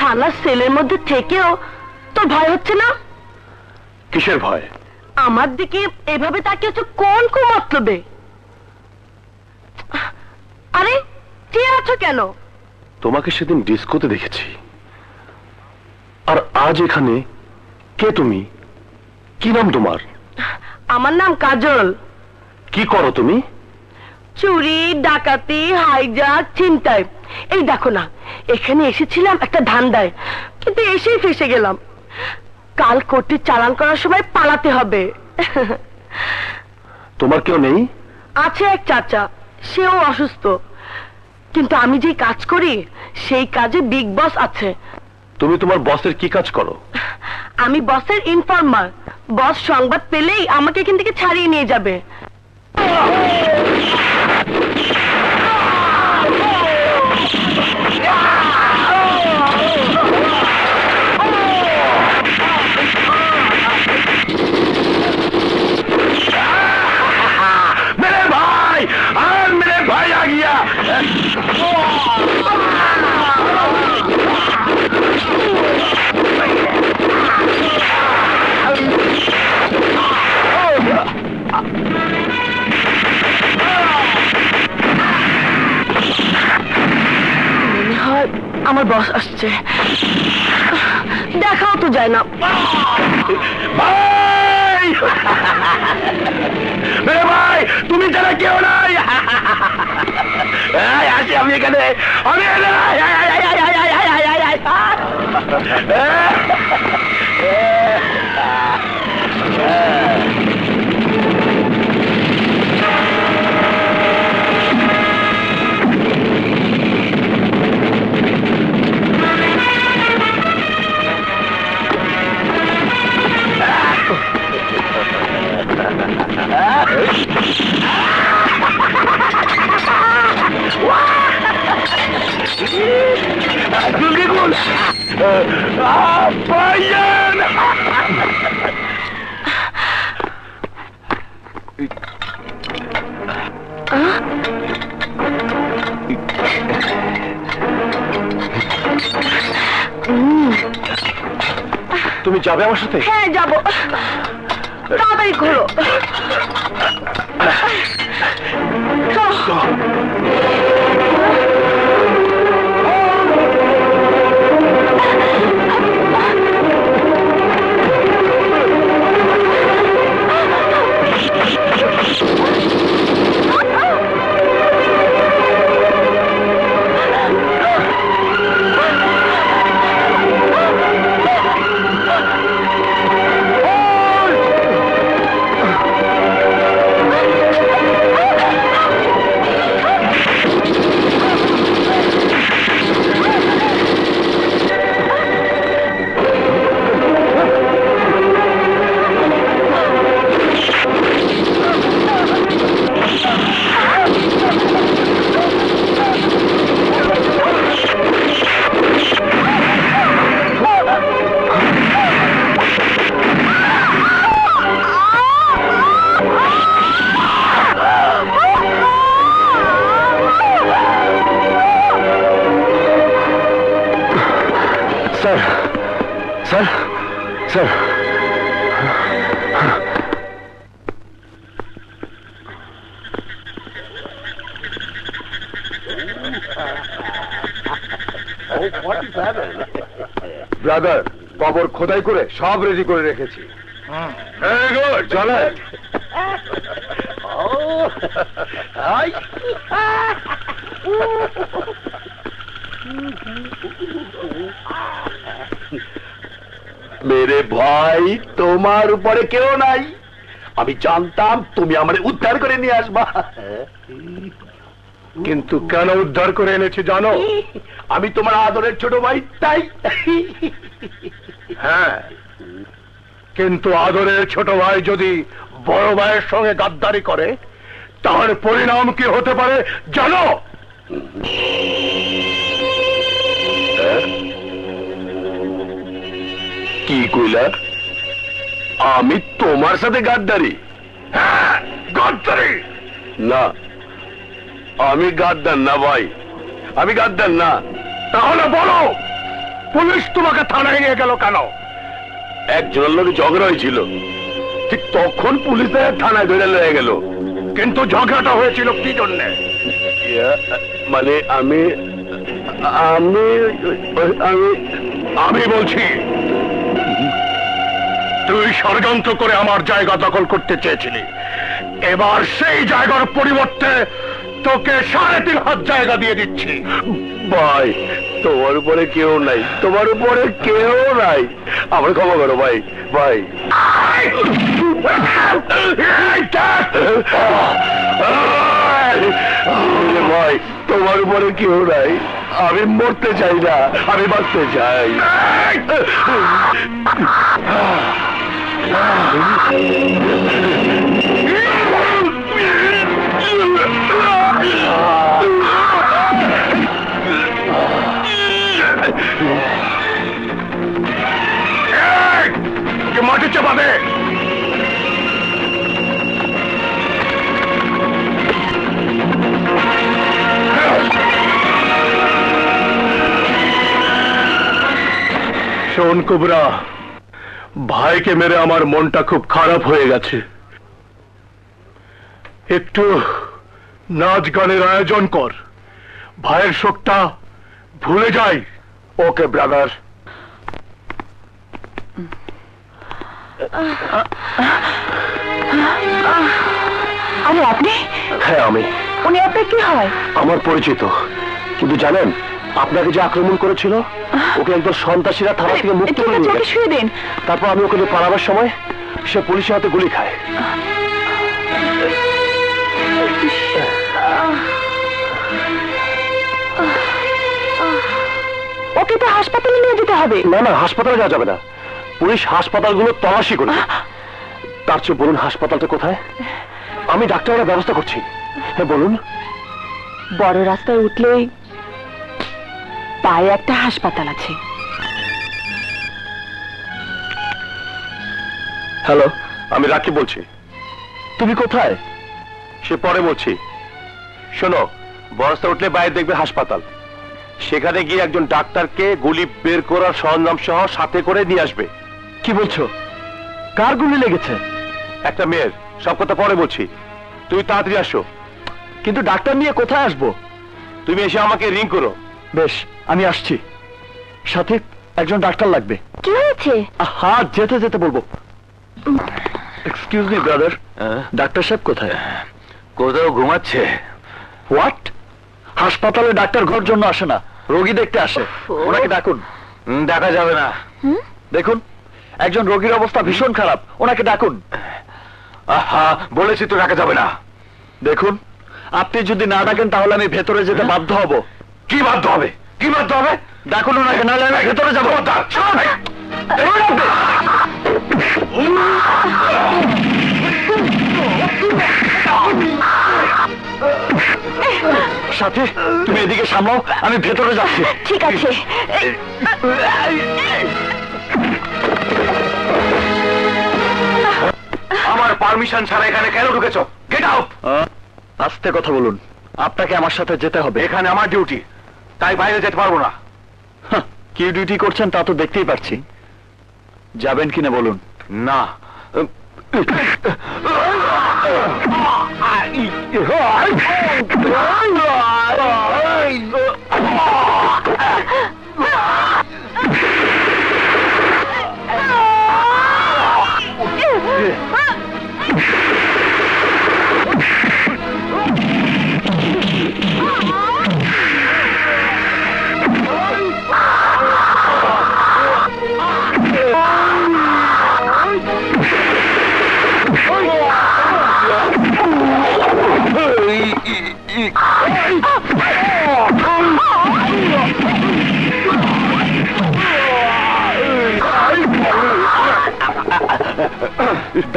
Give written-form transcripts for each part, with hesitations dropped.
থানার সেলের মধ্যে থেকেও তোর ভয় হচ্ছে না? কিসের ভয়? আমার দিকে এভাবে তাকিয়েছো কোন কোন মতলবে? আরে চেয়ে আছো কেন? তোমাকে সেদিন ডিস্কোতে দেখেছি, আর আজ এখানে। কে তুমি? কি নাম তোমার? আমার নাম কাজল। কি করো তুমি? চুরি, ডাকাতি, হাইজাক, ছিনতাই। এই দেখো না, এখানে এসেছিলাম একটা ধান্দায়, কিন্তু এসেই ফেসে গেলাম। কাল কোর্টে চালান করার সময় পালাতে হবে। তোমার কেউ নেই? আছে এক চাচা, সেও অসুস্থ, কিন্তু আমি যে কাজ করি সেই কাজে বিগ বস আছে। তুমি তোমার বসের কি কাজ করো? আমি বসের ইনফর্মার। বস সংবাদ পেলেই আমাকে এখান থেকে ছাড়িয়ে নিয়ে যাবে। আমার বস আসছে, দেখাও তো যায় না। ভাই, ভাই, তুমি ছাড়া কেউ নাই। আসি আমি এখানে, আমি তুমি যাবে আমার সাথে? হ্যাঁ যাবো, তাড়াতাড়ি ঘোরো। ব্রাদার, কবর খোদাই করে সব রেডি করে রেখেছি। চলে মেরে ভাই, তোমার উপরে কেউ নাই। আমি জানতাম তুমি আমার উদ্ধার করে নিয়ে আসবা। কিন্তু কেন উদ্ধার করে এনেছি জানো? আমি তোমার আদরের ছোট ভাই, তাই। হ্যাঁ, কিন্তু আদরের ছোট ভাই যদি বড় ভাইয়ের সঙ্গে গাদ্দারি করে, তার পরিণাম কি হতে পারে জানো? কি কইলা? আমি তোমার সাথে গাদ্দারি? হ্যাঁ, গাদ্দারি না, আমি গাদ্দার না ভাই, আমি গাদ্দার না। তাহলে বলো, পুলিশ তোমাকে থানায় নিয়ে গেল কেন? একজনের লোক ঝগড়া হয়েছিল, ঠিক তখন পুলিশ থানায় ধরে লয়ে গেল। কিন্তু ঝগড়াটা হয়েছিল কি জন্যে? মানে আমি আমি আমি আমি বলছি, তুই ষড়যন্ত্র করে আমার জায়গা দখল করতে চেয়েছিলি। এবার সেই জায়গার পরিবর্তে তোকে 3.5 হাত জায়গা দিয়ে দিচ্ছি। ভাই, তোমার উপরে কেউ নাই, তোমার উপরে কেউ নাই, আমার ক্ষমা করো ভাই। ভাই ভাই, তোমার উপরে কেউ নাই, আমি মরতে চাই না, আমি বাঁচতে চাই। মাটি চাপাবে। শোন কুবরা, ভাইকে মেরে আমার মনটা খুব খারাপ হয়ে গেছে। একটু নাচ গানের আয়োজন কর, ভাইয়ের শোকটা ভুলে যাই। ওকে ব্রাদার। আরে আপনি? হ্যাঁ আমি। উনি আপনার কি হয়? আমার পরিচিত, কিন্তু জানেন আপনাকে যে আক্রমণ করেছিল, ওকে একদম সন্ত্রাসীরা থানা থেকে মুক্ত করে নিয়ে গেছে। শুয়ে দিন। তারপর আমি ওকে পালাবার সময় সে পুলিশের হাতে গুলি খায়। ওকে তো হাসপাতালে নিয়ে যেতে হবে। না না, হাসপাতালে যাওয়া যাবে না, পুলিশ হাসপাতালগুলো তল্লাশি করে। তার চেয়ে বলুন হাসপাতালটা কোথায়, আমি ডাক্তারের ব্যবস্থা করছি। হ্যাঁ বলুন। বড় রাস্তায় উঠলেই পায়ে একটা হাসপাতাল আছে। হ্যালো, আমি রাকিব বলছি। তুমি কোথায়? সে পরে বলছি। শোনো, বড় রাস্তায় উঠলে বাইরে দেখবে হাসপাতাল, সেখানে গিয়ে একজন ডাক্তারকে গুলি বের করার সরঞ্জাম সহ সাথে করে নিয়ে আসবে। কি বলছো? কার গুলি লেগেছে? একটা মেয়ের। সব কথা পরে বলছি, তুমি তাড়াতাড়ি আসো। কিন্তু ডাক্তার নিয়ে কোথায় আসবো? তুমি এসে আমাকে রিং করো। বেশ, আমি আসছি। সাথে একজন ডাক্তার লাগবে। কি হয়েছে? হ্যাঁ, যেতে যেতে বলবো। এক্সকিউজ মি ব্রাদার, ডাক্তার সাহেব কোথায়? কোথাও ঘুমাচ্ছে। হোয়াট? হাসপাতালে ডাক্তার ঘর জন্য আসে না, রোগী দেখতে আসে। ওনাকে ডাকুন। ডাকা যাবে না। দেখুন, একজন রোগীর অবস্থা ভীষণ খারাপ, ওনাকে ডাকুন। আহা, বলেছি তো ডাকা যাবে না। দেখুন, আপনি যদি না ডাকেন তাহলে আমি ভেতরে যেতে বাধ্য হব। কি বাধ্য হবে? কি বাধ্য হবে? ডাকুন ওনাকে, নাহলে আমি ভেতরে যাবো। সাথী, তুমি এদিকে সামলাও, আমি ভেতরে যাচ্ছি। ঠিক আছে। আমার পারমিশন ছাড়া এখানে কেন ঢুকেছো? Get out. আস্তে কথা বলুন, আপনাকে আমার সাথে যেতে হবে। এখানে আমার ডিউটি, তাই বাইরে যেতে পারবো না। কি ডিউটি করছেন তা তো দেখতেই পাচ্ছি। যাবেন কিনা বলুন। না।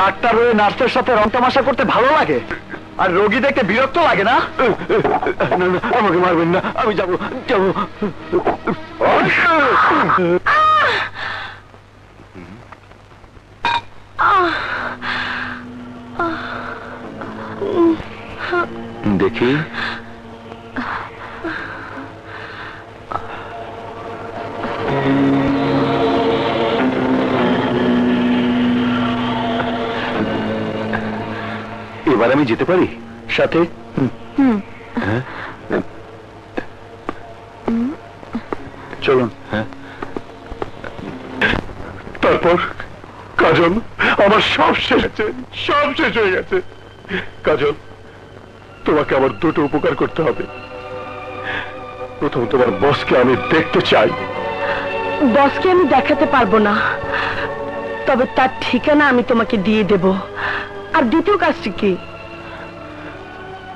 ডাক্তার হয়ে নার্সের সাথে রং তামাশা করতে ভালো লাগে, আর রোগী দেখতে বিরক্ত লাগে না? আমাকে মারবেন না, আমি যাবো যাবো। দেখি। এবার আমি যেতে পারি সাথে? হ্যাঁ, চলুন। হ্যাঁ, তারপর কাজল, আমার সব শেষ হয়েছে, সব শেষ হয়ে গেছে। কাজল, তোমাকে আমার দুটো উপকার করতে হবে। প্রথম, তোমার বসকে আমি দেখতে চাই। বসকে আমি দেখাতে পারবো না, তবে তার ঠিকানা আমি তোমাকে দিয়ে দেব। আর দ্বিতীয় কাজটি কি?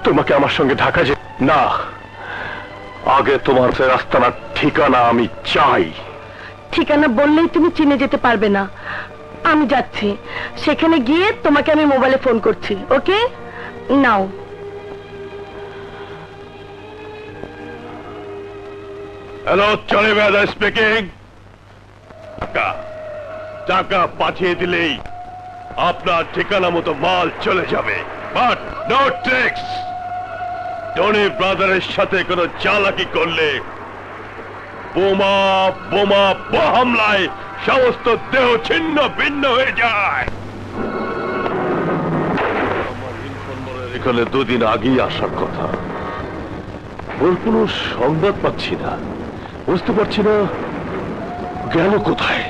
তোমাকে আমার সঙ্গে ঢাকা যে না, আগে তোমার সে রাস্তার ঠিকানা আমি চাই। ঠিকানা বললেই তুমি চিনে যেতে পারবে না। আমি যাচ্ছি, সেখানে গিয়ে তোমাকে আমি মোবাইলে ফোন করছি। ওকে, নাও। হ্যালো, চলে বেদা স্পিকিং। টাকা পাঠিয়ে দিলেই আপনার ঠিকানা মতো মাল চলে যাবে, বাট নো ট্রিক্স। টনি ব্রাদারের সাথে কোনো চালাকি করলে বোমা বোমা হামলায় সমস্ত দেহ ছিন্ন ভিন্ন হয়ে যায়। আমার ইনফরমারের এখানে দুদিন আগেই আসার কথা, ওর কোনো সংবাদ পাচ্ছি না, বুঝতে পারছি না গেল কোথায়।